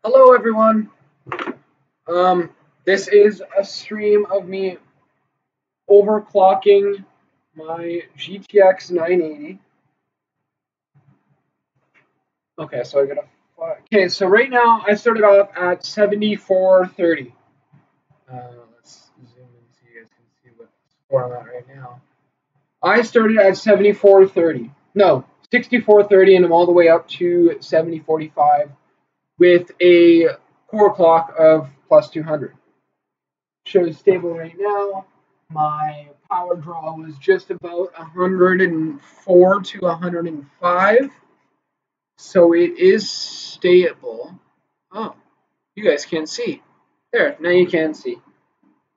Hello everyone. This is a stream of me overclocking my GTX 980. Okay, so I got so right now I started off at 7430. Let's zoom in so you guys can see what score I'm at right now. I started at 7430. No, 6430, and I'm all the way up to 7045 with a core clock of plus 200. Shows stable right now. My power draw was just about 104 to 105, so it is stable. Oh, you guys can't see. There, now you can see.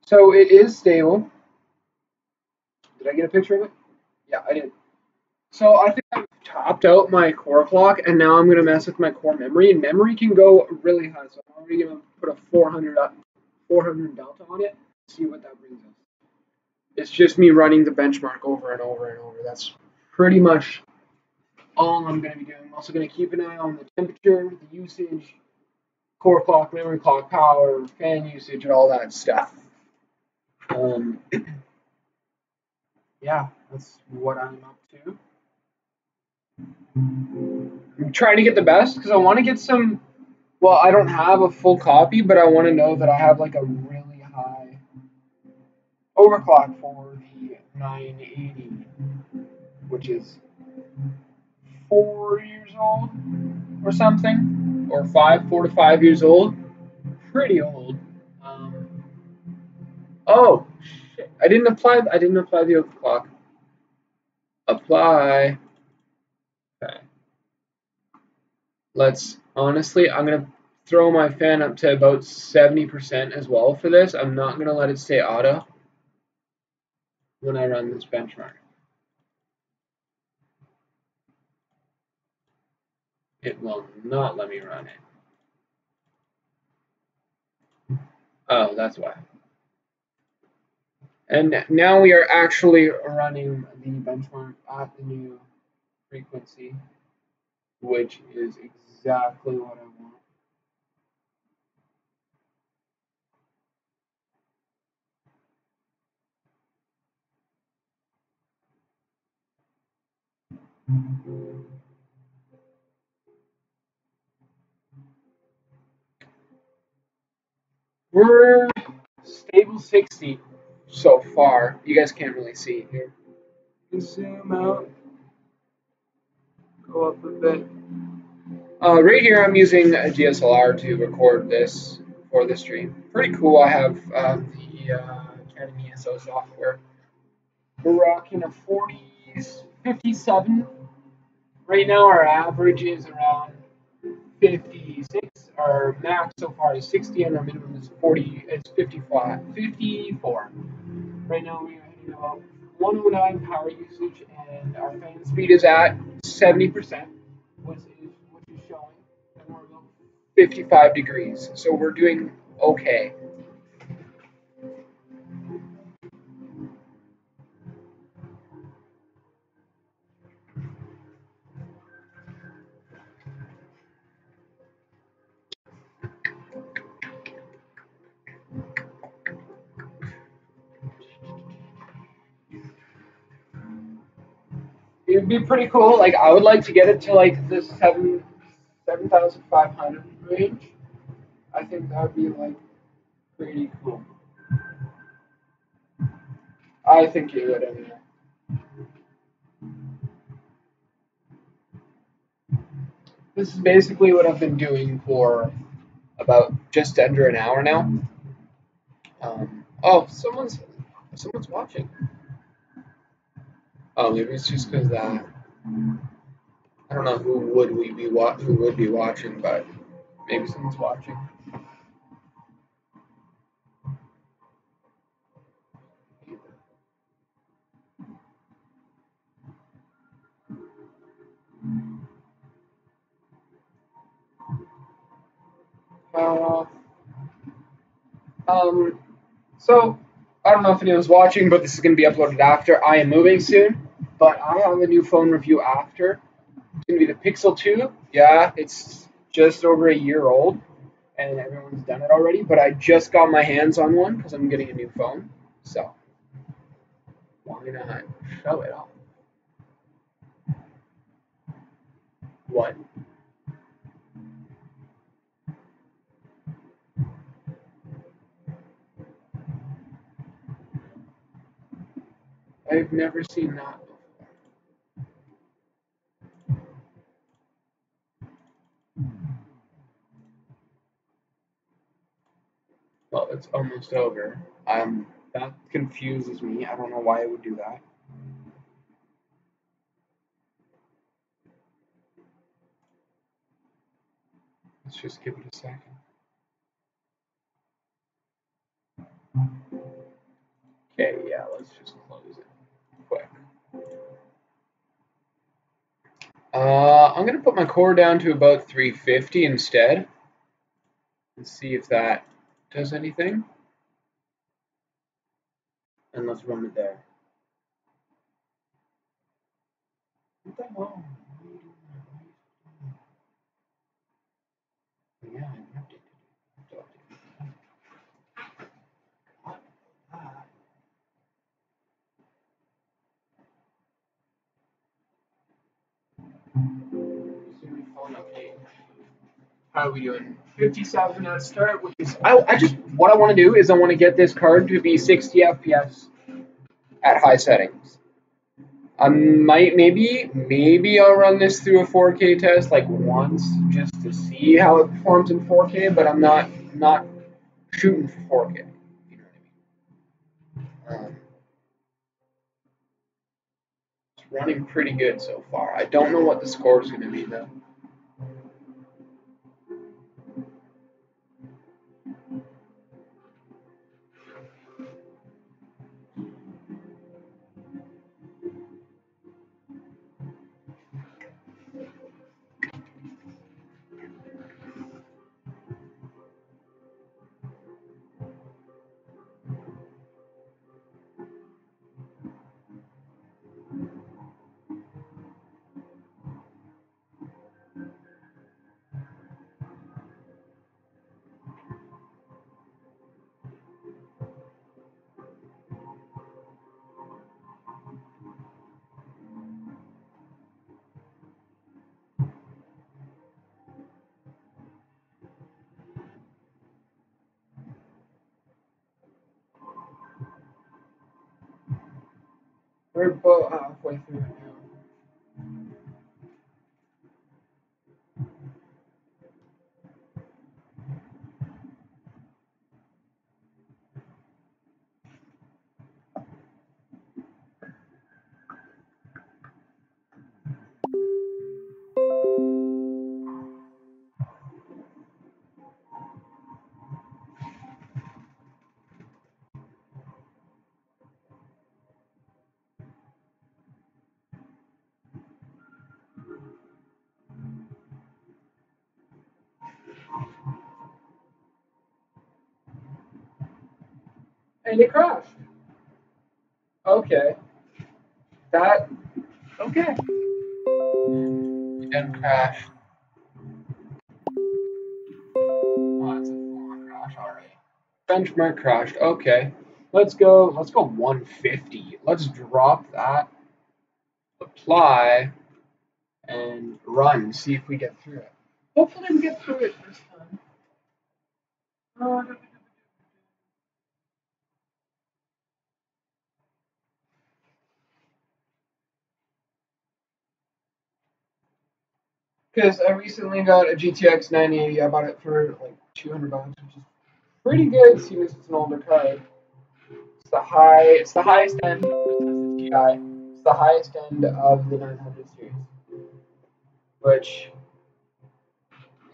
So it is stable. Did I get a picture of it? Yeah, I did. So I think I've topped out my core clock, and now I'm gonna mess with my core memory. And memory can go really high, so I'm already gonna put a 400 delta on it. See what that brings us. It's just me running the benchmark over and over and over. That's pretty much all I'm going to be doing. I'm also going to keep an eye on the temperature, the usage, core clock, memory clock, power, fan usage, and all that stuff. Um, yeah, that's what I'm up to. I'm trying to get the best because I want to get some. Well, I don't have a full copy, but I want to know that I have like a really high overclock for the 980, which is 4 years old or something, or 4 to 5 years old. Pretty old. Um, oh shit! I didn't apply. The overclock. Apply. Okay. Let's honestly. I'm gonna throw my fan up to about 70% as well for this. I'm not gonna let it stay auto when I run this benchmark. It will not let me run it. Oh, that's why. And now we are actually running the benchmark at the new frequency, which is exactly what I want. We're stable 60 so far. You guys can't really see it here. Zoom out, go up a bit. Right here, I'm using a DSLR to record this for the stream. Pretty cool. I have the Academy SO software. We're rocking a 57. Right now, our average is around 56. Our max so far is 60, and our minimum is 40. It's 54. Right now, we are hitting about 109 power usage, and our fan speed is at 70%, which is showing, and we're about 55 degrees. So we're doing okay. It would be pretty cool. Like I would like to get it to like the 7,500 range. I think that would be like pretty cool. I think it would anyway. This is basically what I've been doing for about just under an hour now. Oh, someone's watching. Oh, maybe it's just because that. I don't know who would be watching, but maybe someone's watching. Uh, so I don't know if anyone's watching, but this is going to be uploaded after. I am moving soon, but I have a new phone review after. It's going to be the Pixel 2. Yeah, it's just over a year old. and everyone's done it already, but I just got my hands on one because I'm getting a new phone. So why not show it off? What? I've never seen that before. Well, it's almost over. That confuses me. I don't know why it would do that. Let's just give it a second. Okay, yeah, let's just close it quick. I'm gonna put my core down to about 350 instead, and see if that does anything. And let's run it there. What the hell? Yeah, I updated it. How are we doing? 57 at start, which is I just what I want to do is I want to get this card to be 60 FPS at high settings. I might maybe I'll run this through a 4K test like once just to see how it performs in 4K, but I'm not shooting for 4K. You know what I mean? It's running pretty good so far. I don't know what the score is going to be though. We're about halfway through it now. And it crashed. Okay. That okay. It didn't crash. Oh, it's a full-on crash already. Benchmark crashed. Okay. Let's go 150. Let's drop that, apply, and run. See if we get through it. Hopefully we get through it this time. Because I recently got a GTX 980. I bought it for like $200, which is pretty good, seeing as it's an older card. It's the highest end. It's the TI. It's the highest end of the 900 series, which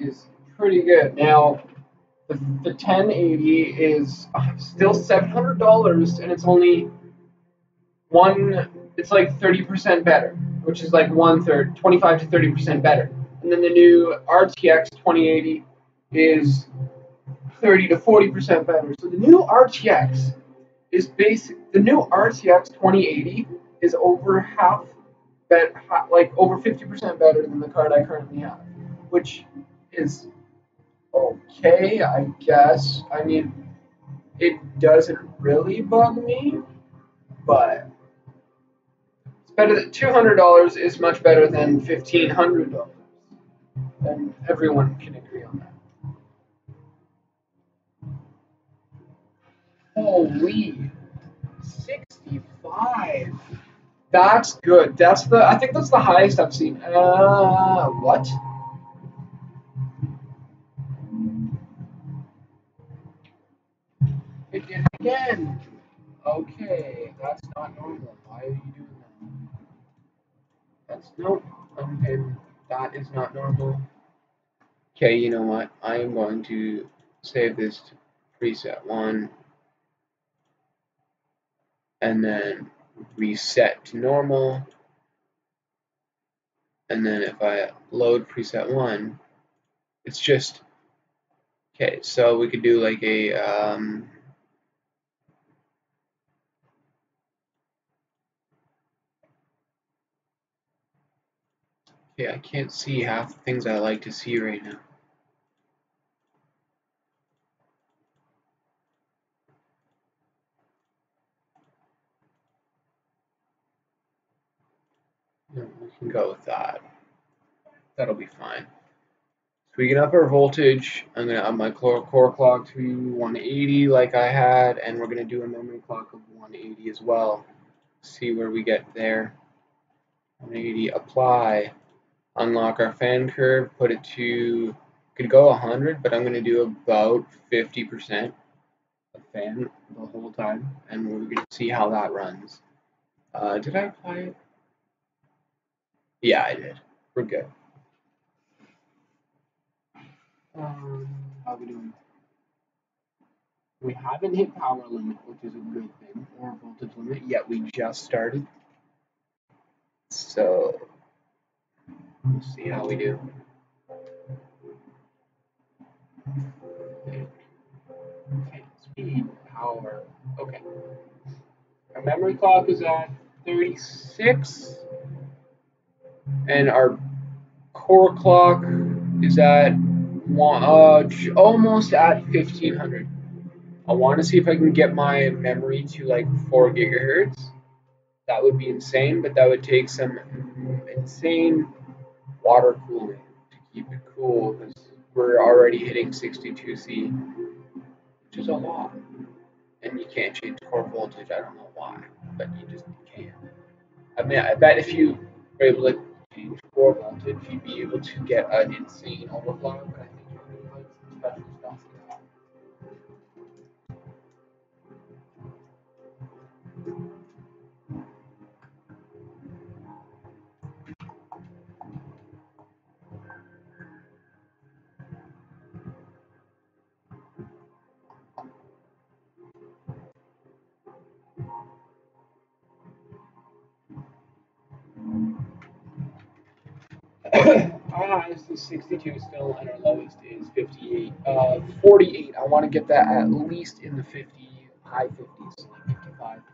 is pretty good. Now the 1080 is still $700, and it's only one. It's like 30% better, which is like 1/3, 25 to 30% better. And then the new RTX 2080 is 30 to 40% better. So the new RTX is basic. The new RTX 2080 is over like over 50% better than the card I currently have, which is Okay, I guess. I mean, it doesn't really bug me, but it's better than $200 is much better than $1,500. And everyone can agree on that. Holy, 65. That's good. I think that's the highest I've seen. What? It did it again. Okay, that's not normal. Why are you doing that? That's no. Okay, that is not normal. Okay, you know what? I am going to save this to preset one and then reset to normal. And then if I load preset one, it's just okay. So we could do like a okay. I can't see half the things I like to see right now. Yeah, we can go with that. That'll be fine. So we can up our voltage. I'm gonna up my core clock to 180 like I had, and we're gonna do a memory clock of 180 as well. See where we get there. 180, apply, unlock our fan curve, put it to, could go 100, but I'm gonna do about 50% of fan the whole time, and we're gonna see how that runs. Did I apply it? Yeah, I did. We're good. How are we doing? We haven't hit power limit, which is a good thing, or voltage limit, yet we just started. So we'll see how we do. Okay, speed, power. Okay. Our memory clock is at 36, and our core clock is at almost at 1500. I want to see if I can get my memory to like 4 gigahertz. That would be insane, but that would take some insane water cooling to keep it cool because we're already hitting 62C, which is a lot. And you can't change core voltage. I don't know why, but you just can't. I mean, I bet if you were able to change core voltage, you'd be able to get an insane overflow. But I think you really like some special stuff. Our highest is 62 still, and our lowest is 58. 48. I want to get that at least in the 50, high 50s, like 55, 56.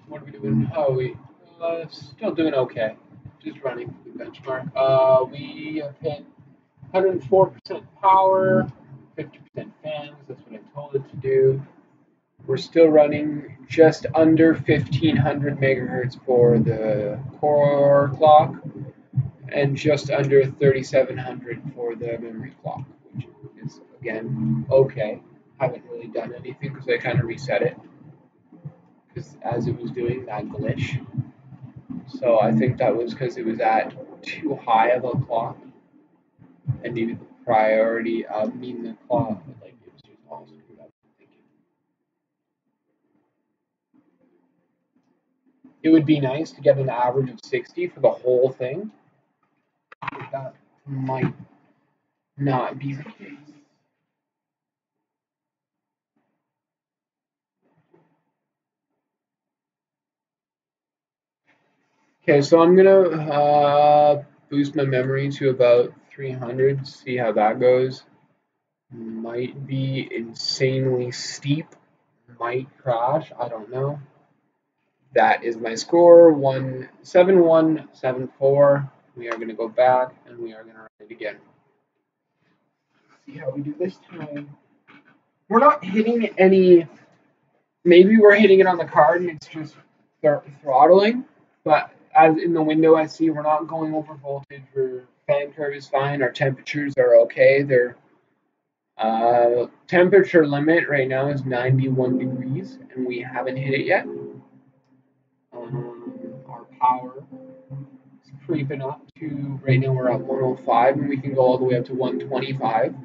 What are we doing? How are we? Still doing okay. Just running the benchmark. We have hit 104% power, 50% fans. That's what I told it to do. We're still running just under 1500 megahertz for the core clock and just under 3700 for the memory clock, which is again okay. Haven't really done anything because I kind of reset it because as it was doing that glitch. So I think that was because it was at too high of a clock and maybe the priority of meeting the clock, like it was just It would be nice to get an average of 60 for the whole thing. But that might not be the case. Okay, so I'm gonna boost my memory to about 300, see how that goes. Might be insanely steep, might crash, I don't know. That is my score, 17174. We are gonna go back and we are gonna run it again. See how we do this time. We're not hitting any, maybe we're hitting it on the card and it's just throttling, but as in the window I see we're not going over voltage. Our fan curve is fine. Our temperatures are okay. Their temperature limit right now is 91 degrees and we haven't hit it yet. Our power is creeping up to, right now we're at 105 and we can go all the way up to 125.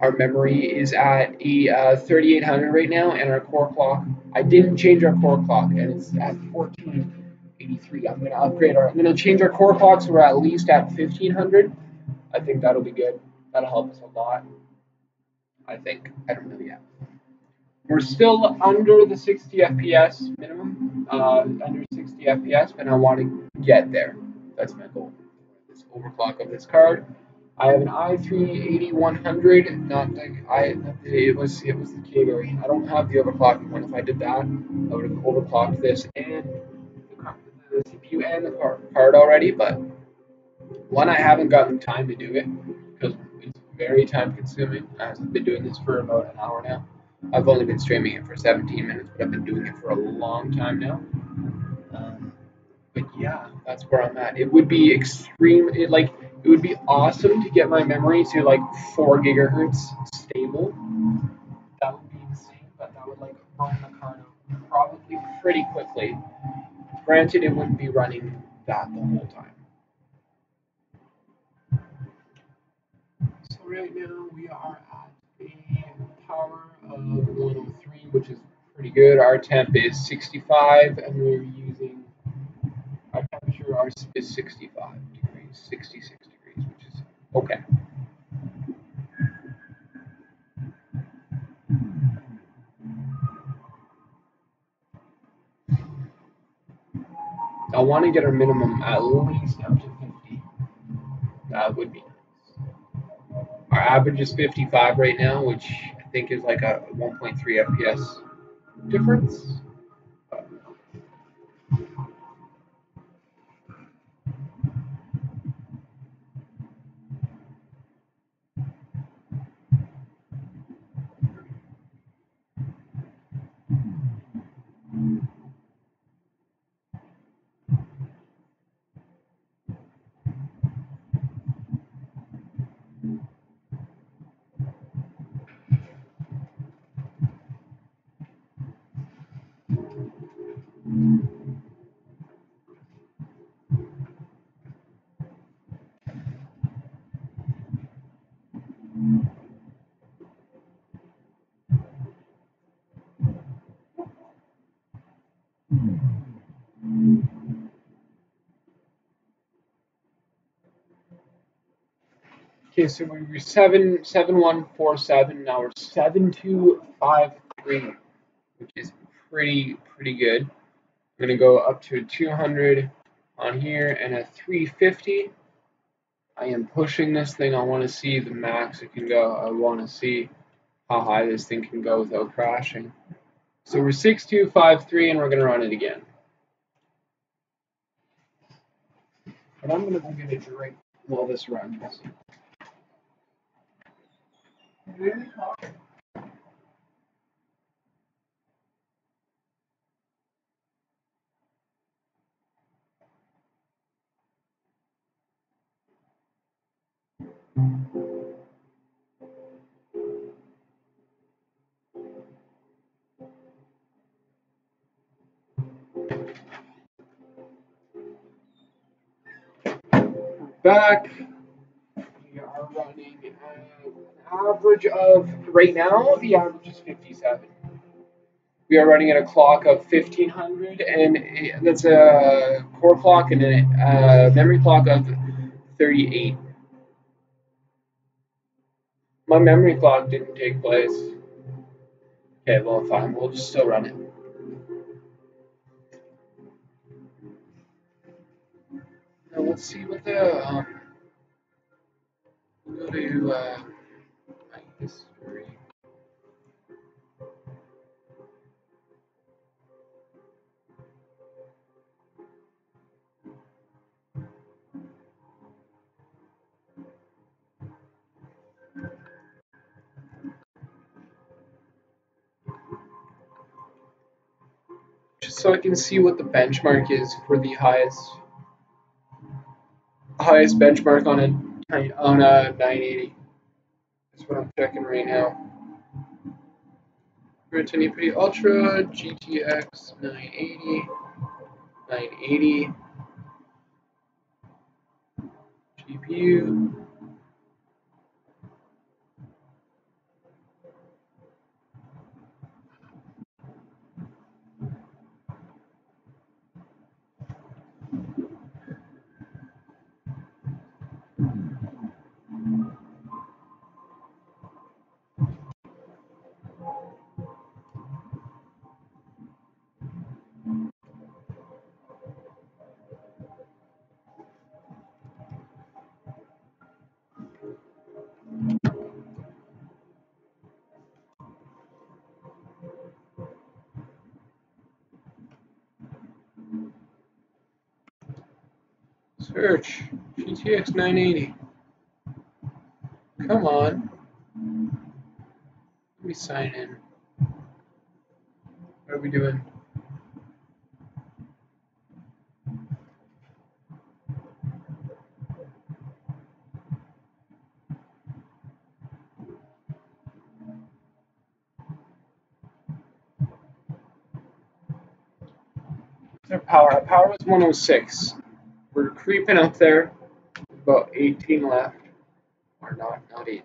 Our memory is at 3800 right now, and our core clock, I didn't change our core clock, and it's at 1483. I'm going to change our core clock so we're at least at 1500. I think that'll be good. That'll help us a lot. I think. I don't know yet. We're still under the 60 FPS minimum, under 60 FPS, but I want to get there. That's my goal. This overclock of this card. I have an i3 8100, not the it was the K variant. I don't have the overclocking one. If I did that, I would have overclocked this and the CPU and the card already. But one, I haven't gotten time to do it because it's very time consuming. I've been doing this for about an hour now. I've only been streaming it for 17 minutes, but I've been doing it for a long time now. But yeah, that's where I'm at. It would be it would be awesome to get my memory to like 4 gigahertz stable. That would be insane, but that would like burn the card out probably pretty quickly. Granted, it wouldn't be running that the whole time. So right now we are at a power of 103, which is pretty good. Our temp is 65, and we're using our temperature is 65 degrees, 66 degrees, which is okay. I want to get our minimum at least up to 50. That would be nice. Our average is 55 right now, which I think is like a 1.3 FPS difference. Okay, so we were 7147. Now we're 7253, which is pretty good. I'm gonna go up to 200 on here and a 350. I am pushing this thing. I want to see the max it can go. I want to see how high this thing can go without crashing. So we're 6253 and we're gonna run it again. But I'm gonna go get a drink while this runs. Back. We are running an average of, right now, the average is 57. We are running at a clock of 1500, and that's a core clock and a memory clock of 38. My memory clock didn't take place. Okay, well, fine. We'll just still run it. Now let's see what the we'll go to my history. Just so I can see what the benchmark is for the highest benchmark on a 980. That's what I'm checking right now. Retinue Pretty Ultra GTX 980 GPU. Search GTX 980. Come on. Let me sign in. What are we doing? Our power. Our power is 106. We're creeping up there. About 18 left. Or not 18.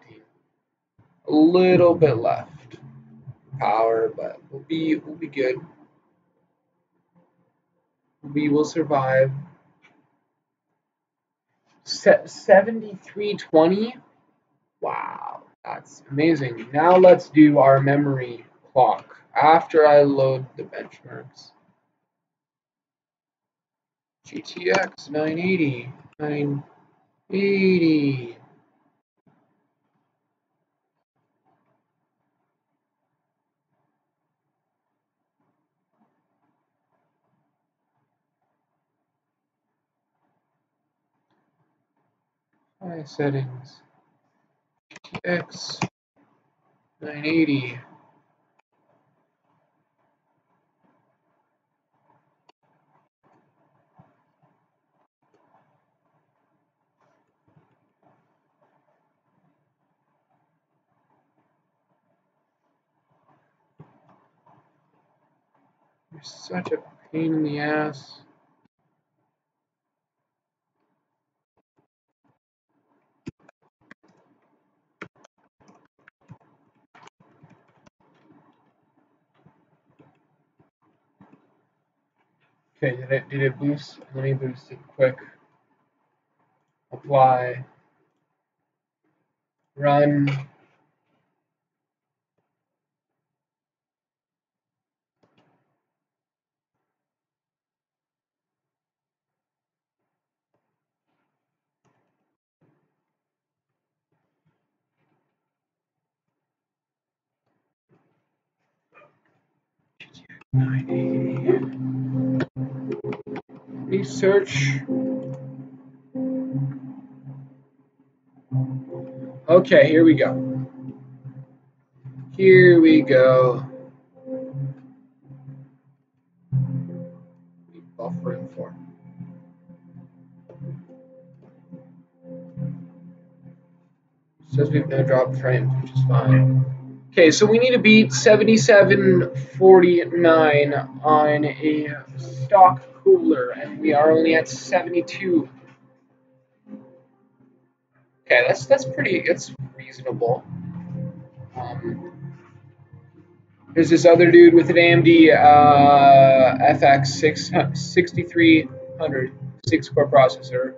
A little bit left. Power, but we'll be good. We will survive. 7320. Wow, that's amazing. Now let's do our memory clock after I load the benchmarks. GTX 980. 980. High settings. GTX 980. You're such a pain in the ass. Okay, did it boost? Let me boost it quick. Apply. Run. GTX 980. Research. Okay, here we go. Here we go. Buffering for. It says we've now dropped frames, which is fine. Okay, so we need to beat 7749 on a stock cooler, and we are only at 72. Okay, that's pretty. It's reasonable. There's this other dude with an AMD FX 6300 6-core processor.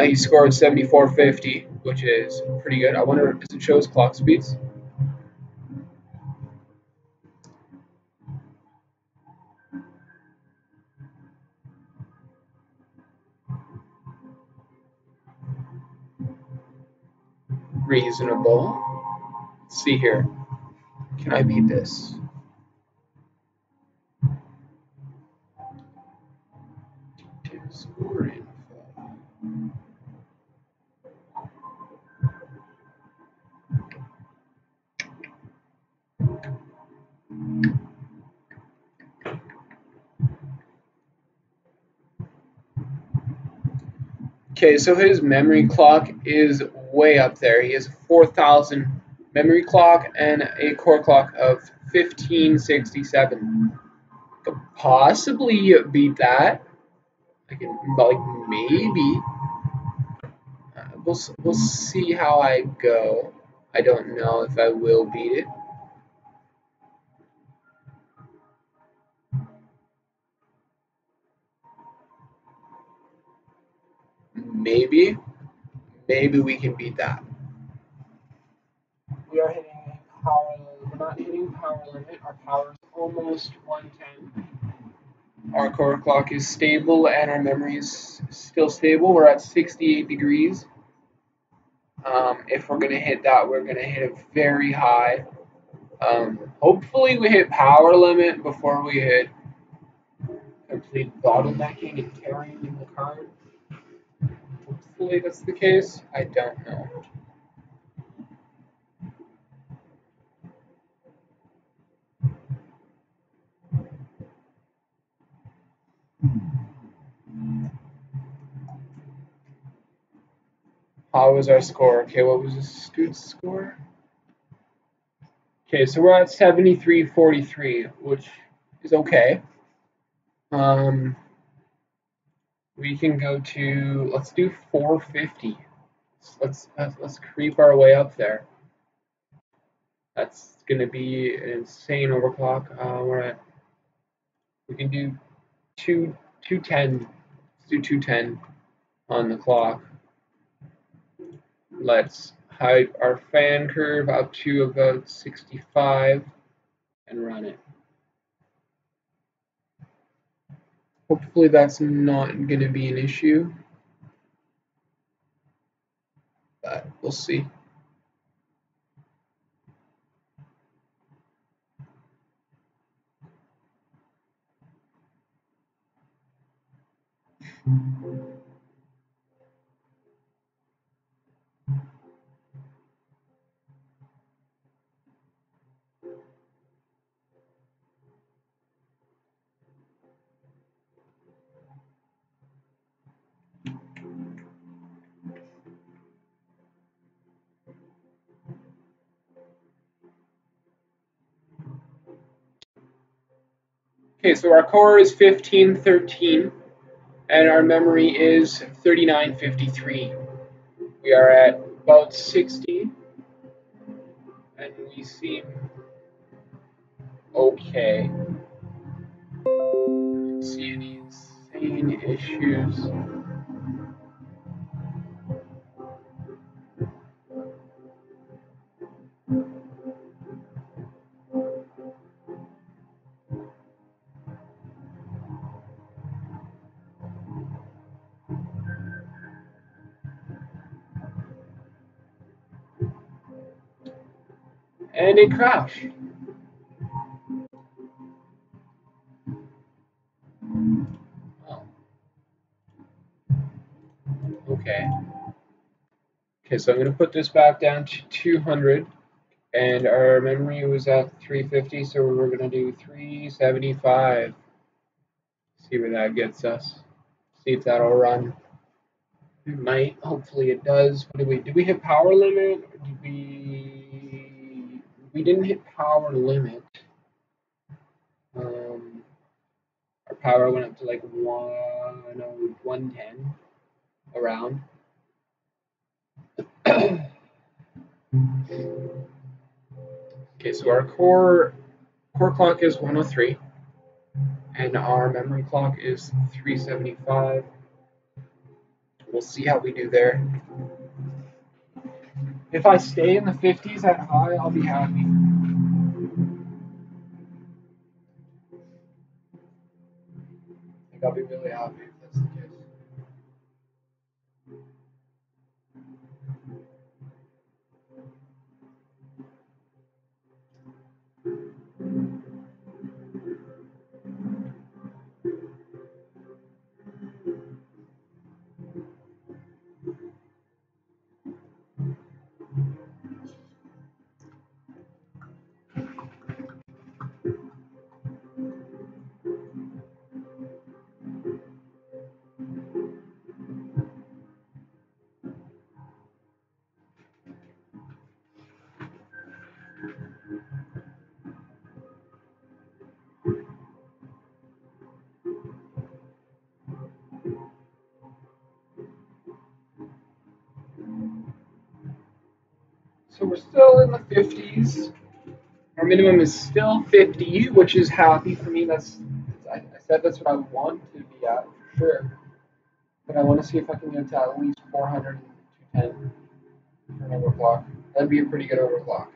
He scored 7450, which is pretty good. I wonder, does it show his clock speeds? Reasonable. Let's see here. Can I beat this? Score info. Okay, so his memory clock is way up there. He has a 4,000 memory clock and a core clock of 1567. Could possibly beat that. I can, like, maybe. We'll see how I go. I don't know if I will beat it. Maybe we can beat that. We are hitting power. We're not hitting power limit. Our power is almost 110. Our core clock is stable and our memory is still stable. We're at 68 degrees. If we're gonna hit that, we're gonna hit it very high. Hopefully we hit power limit before we hit complete bottlenecking and carrying in the card. Hopefully that's the case. I don't know. How was our score? Okay, what was this dude's score? Okay, so we're at 73.43, which is okay. We can go to, let's do 450. Let's creep our way up there. That's gonna be an insane overclock. We can do 210. Let's do 210 on the clock. Let's height our fan curve up to about 65 and run it. Hopefully that's not going to be an issue, but we'll see. Okay, so our core is 1513 and our memory is 3953. We are at about 60 and we seem okay. I don't see any insane issues. And it crashed. Oh. Okay. Okay, so I'm going to put this back down to 200. And our memory was at 350, so we're going to do 375. See where that gets us. See if that'll run. It might. Hopefully it does. What did we hit power limit? Or did we didn't hit power limit. Our power went up to like 110 around. Okay, so our core core clock is 103, and our memory clock is 375. We'll see how we do there. If I stay in the 50s at high, I'll be happy. Like, I'll be really happy if that's the case. So we're still in the 50s. Our minimum is still 50, which is happy for me. I said that's what I want to be at for sure. But I want to see if I can get to at least 400 and 210 for an overclock. That'd be a pretty good overclock.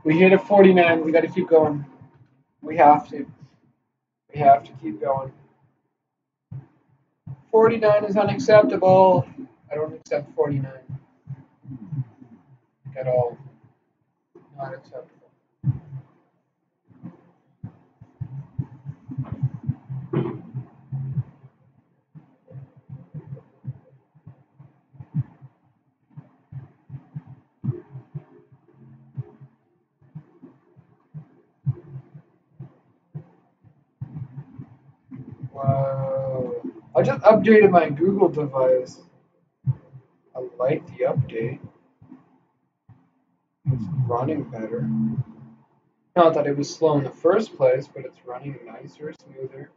We hit a 49. We got to keep going. We have to. We have to keep going. 49 is unacceptable. I don't accept 49 at all. Not acceptable. Wow. I just updated my Google device. I like the update. It's running better. Not that it was slow in the first place, but it's running nicer, smoother.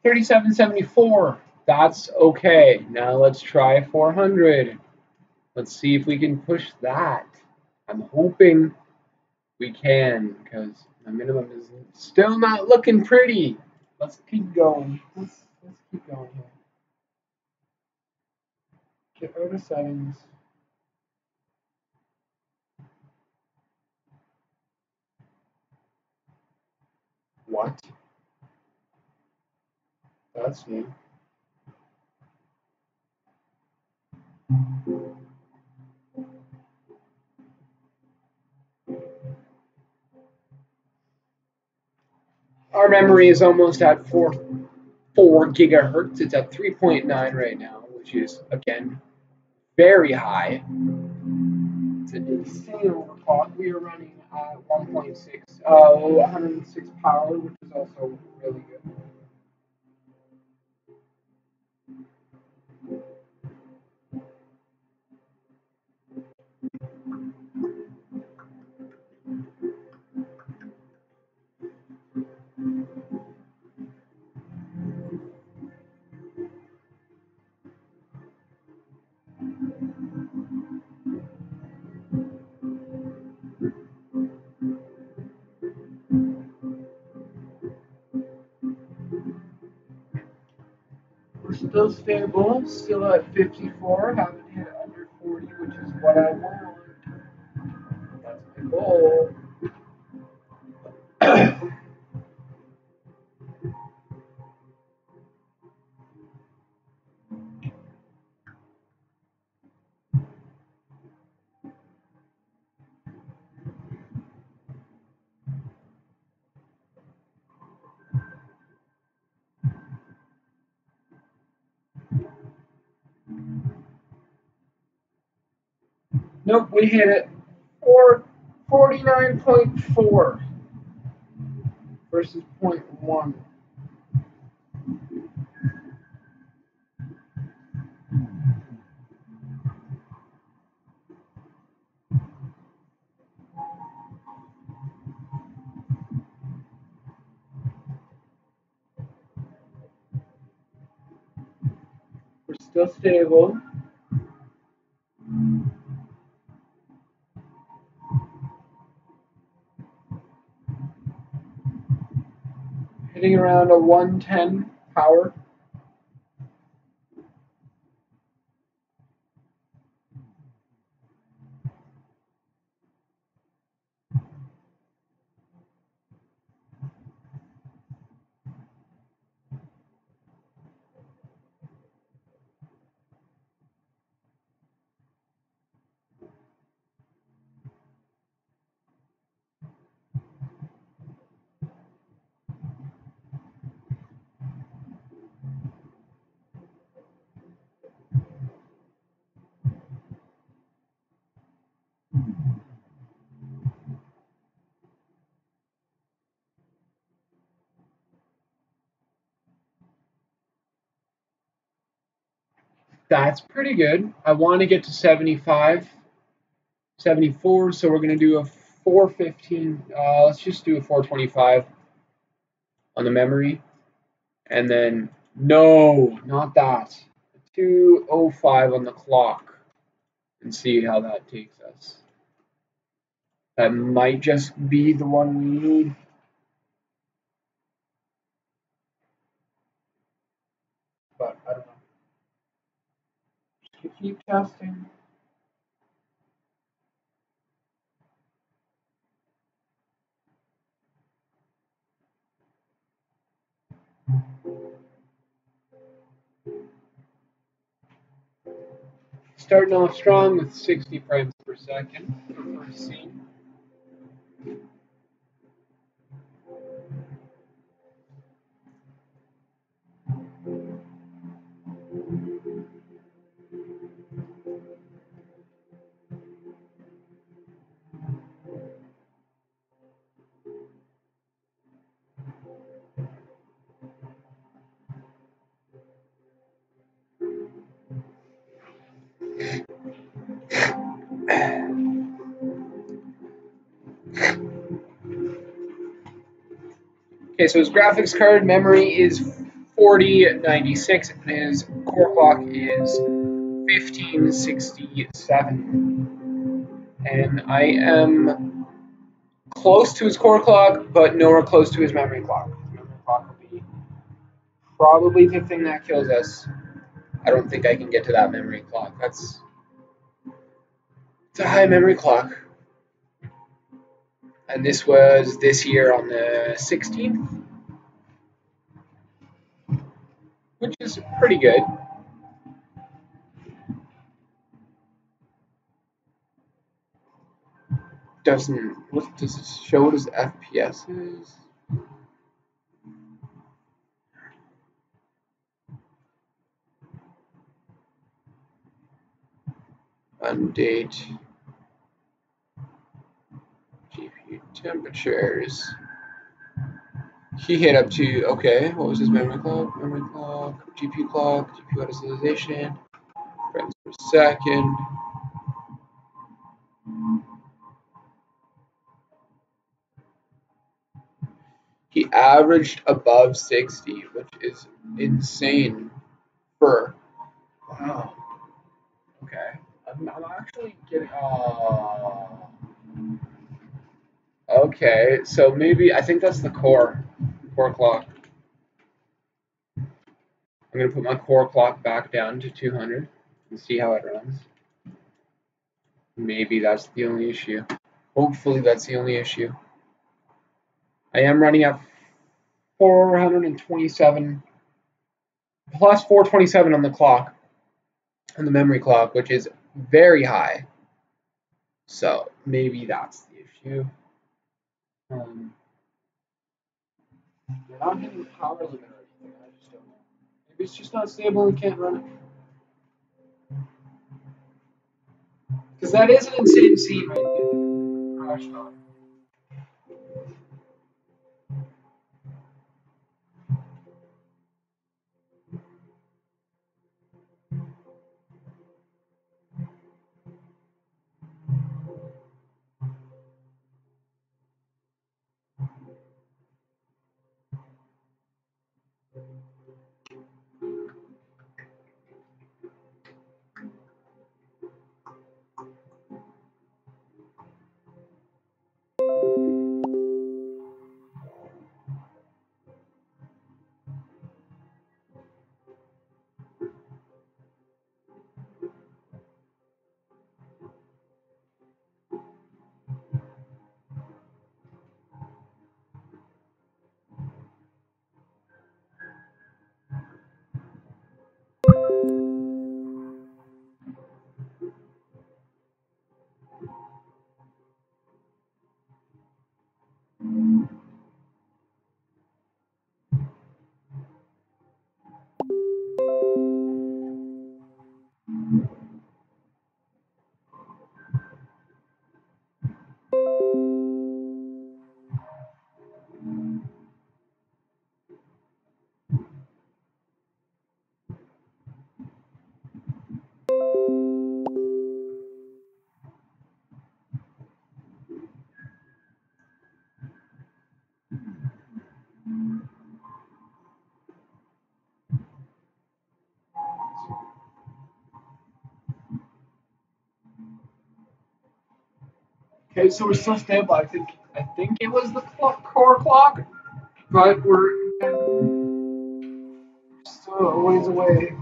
3774. That's okay. Now let's try 400. Let's see if we can push that. I'm hoping we can, because my minimum is still not looking pretty. Let's keep going. Let's keep going here. Get out of settings. What? That's new. Our memory is almost at 4 gigahertz. It's at 3.9 right now, which is, again, very high. It's an insane overclock. We are running at 1.6, 106 power, which is also really good. We're still stable, still at 54, haven't hit under 40, which is what I want. That's my goal. Nope, we hit it. 49.4 versus 0.1. We're still stable. Hitting around a 110 power. That's pretty good. I want to get to 75, 74, so we're going to do a 415. Let's just do a 425 on the memory. And then, no, not that. 205 on the clock. And see how that takes us. That might just be the one we need. But I don't know. Just keep testing. Starting off strong with 60 frames per second for first scene. Okay, so his graphics card memory is 4096 and his core clock is 1567. And I am close to his core clock, but nowhere close to his memory clock. His memory clock will be probably the thing that kills us. I don't think I can get to that memory clock. It's a high memory clock. And this was this year on the 16th, which is pretty good. What does it show? What his FPS is? On date, GPU temperatures. He hit up to, okay, what was his memory clock, GPU utilization, frames per second. He averaged above 60, which is insane for, wow, okay. I'm actually getting, okay, so maybe, I think that's the core clock. I'm going to put my core clock back down to 200 and see how it runs. Maybe that's the only issue. Hopefully that's the only issue. I am running at 427 plus 427 on the clock, on the memory clock, which is very high. So maybe that's the issue. We're not hitting the power limit or anything. I just don't know. Maybe it's just not stable and can't run it. Because that is an insane scene right there. Crashed on. Okay, so we're still stable. I think it was the core clock, but we're still a ways away.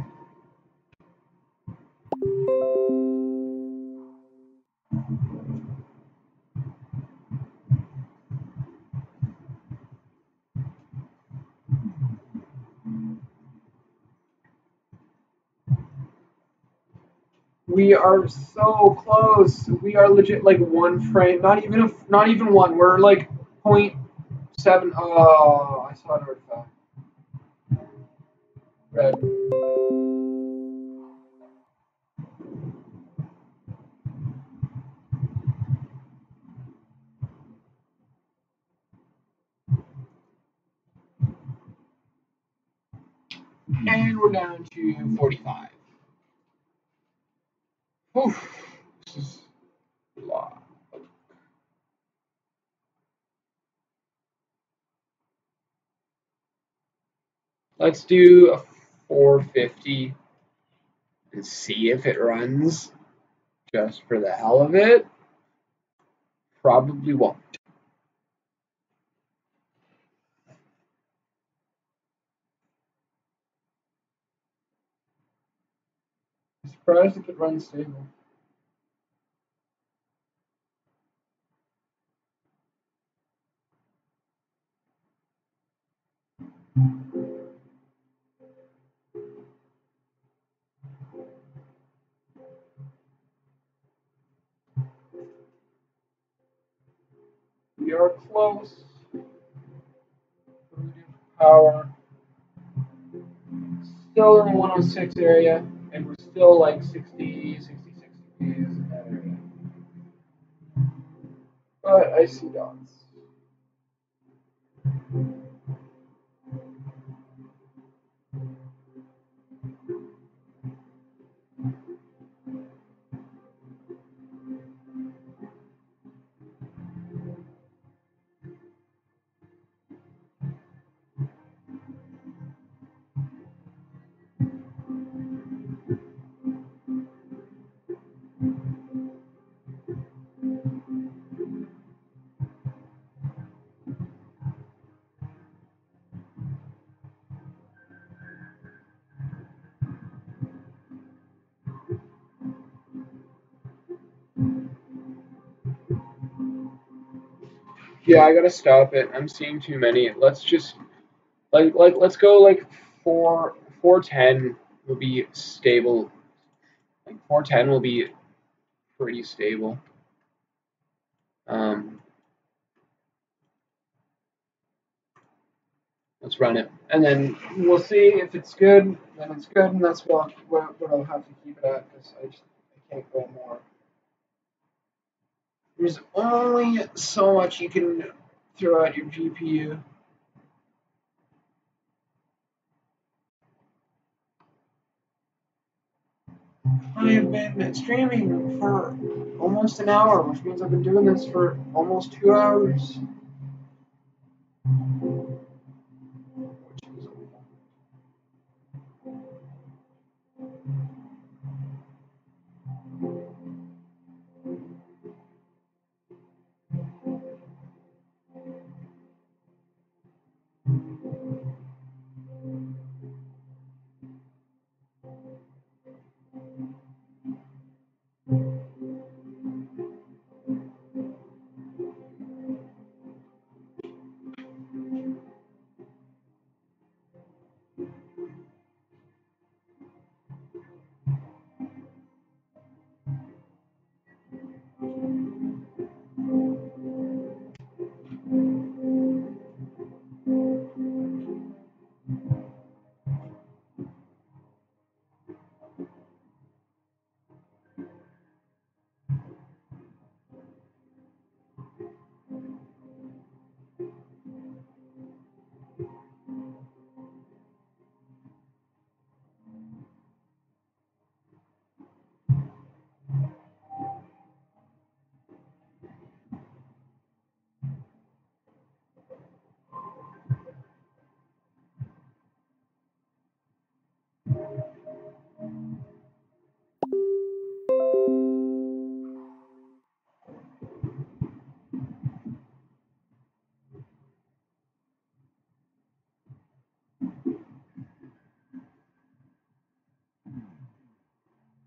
We are so close. We are legit like one frame. Not even one. We're like point seven. Oh, I saw an artifact. Red. And we're down to 45. Oof. This is a lot. Let's do a 450 and see if it runs just for the hell of it. Probably won't. I'm surprised if it runs stable. We are close. Power. Still in the 106 area, and we're still like 60, 66 degrees in that area. But I see dots. Yeah, I gotta stop it. I'm seeing too many. Let's just let's go like 410 will be stable. Like 410 will be pretty stable. Um, let's run it, and then we'll see if it's good. Then it's good, and that's what I'll have to keep it at because I can't go more. There's only so much you can throw at your GPU. I have been streaming for almost an hour, which means I've been doing this for almost 2 hours.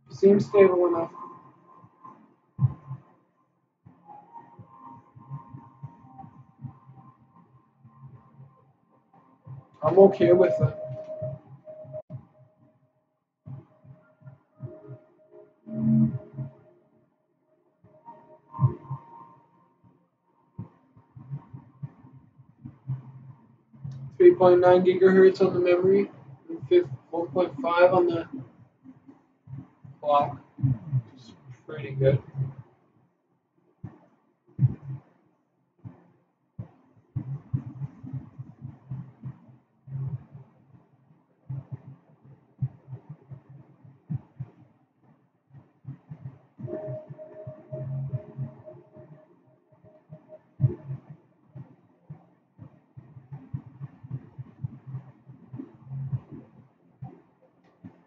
Seems stable enough. I'm okay with it. 3.9 gigahertz on the memory, and 1.5 on the clock. It's pretty good.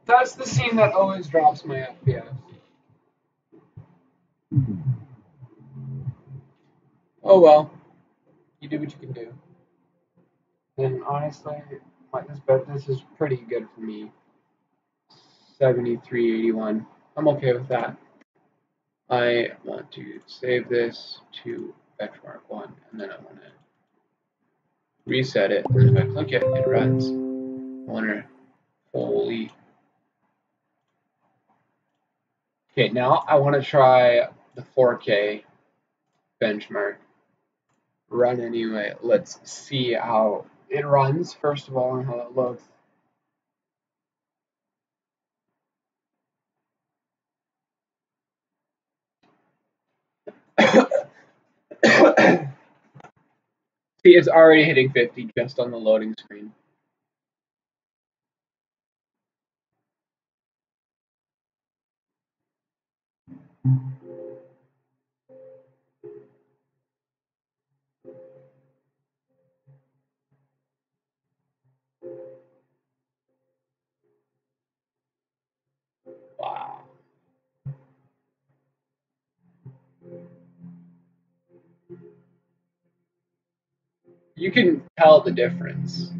That's the scene that always drops my FPS. Oh well, you do what you can do. And honestly, this is pretty good for me. 7381. I'm okay with that. I want to save this to benchmark 1, and then I want to reset it. And if I click it, it runs. I wonder, holy. Okay, now I want to try the 4K benchmark. Run anyway. Let's see how it runs, first of all, and how it looks. See, it's already hitting 50 just on the loading screen. Wow. You can tell the difference.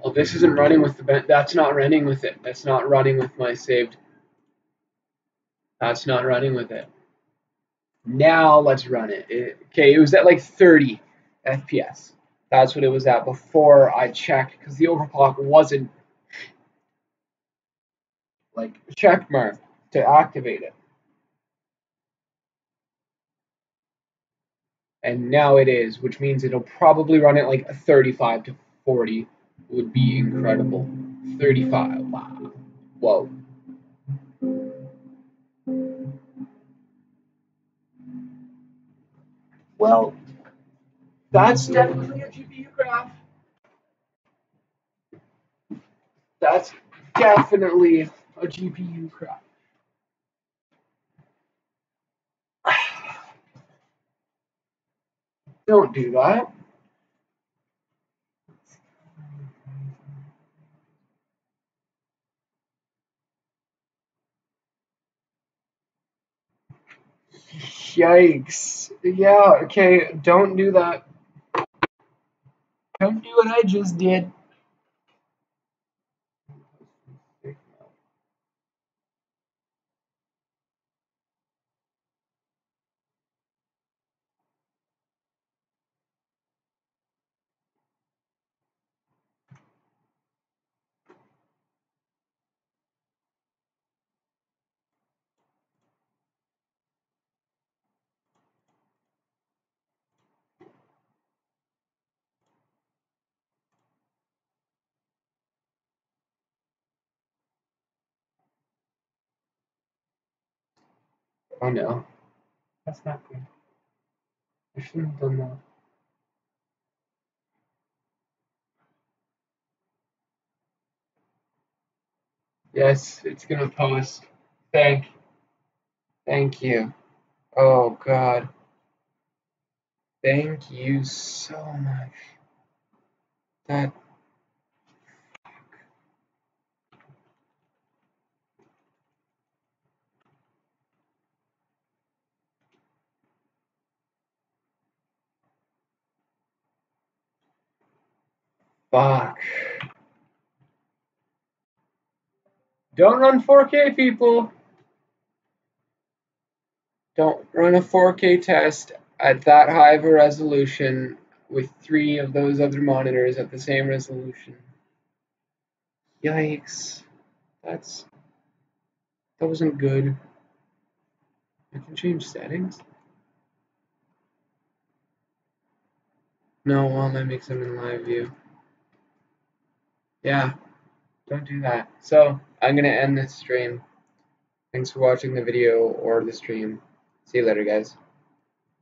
Well, this isn't running with the that's not running with it. That's not running with my saved. That's not running with it. Now let's run it. Okay, it was at like 30 FPS. That's what it was at before I checked because the overclock wasn't like check mark to activate it. and now it is, which means it'll probably run at like a 35 to 40. Would be incredible. 35. Wow. Whoa. Well, that's definitely a GPU graph. That's definitely a GPU graph. Don't do that. Yikes. Yeah, okay, don't do that. Don't do what I just did. Oh no. That's not good. I shouldn't have done that. Yes, it's gonna post. Thank you. Oh god. Thank you so much. That fuck. Don't run 4K, people. Don't run a 4K test at that high of a resolution with 3 of those other monitors at the same resolution. Yikes. That wasn't good. I can change settings? No, well, that makes them in live view. Yeah, don't do that. So, I'm gonna end this stream. Thanks for watching the video or the stream. See you later, guys.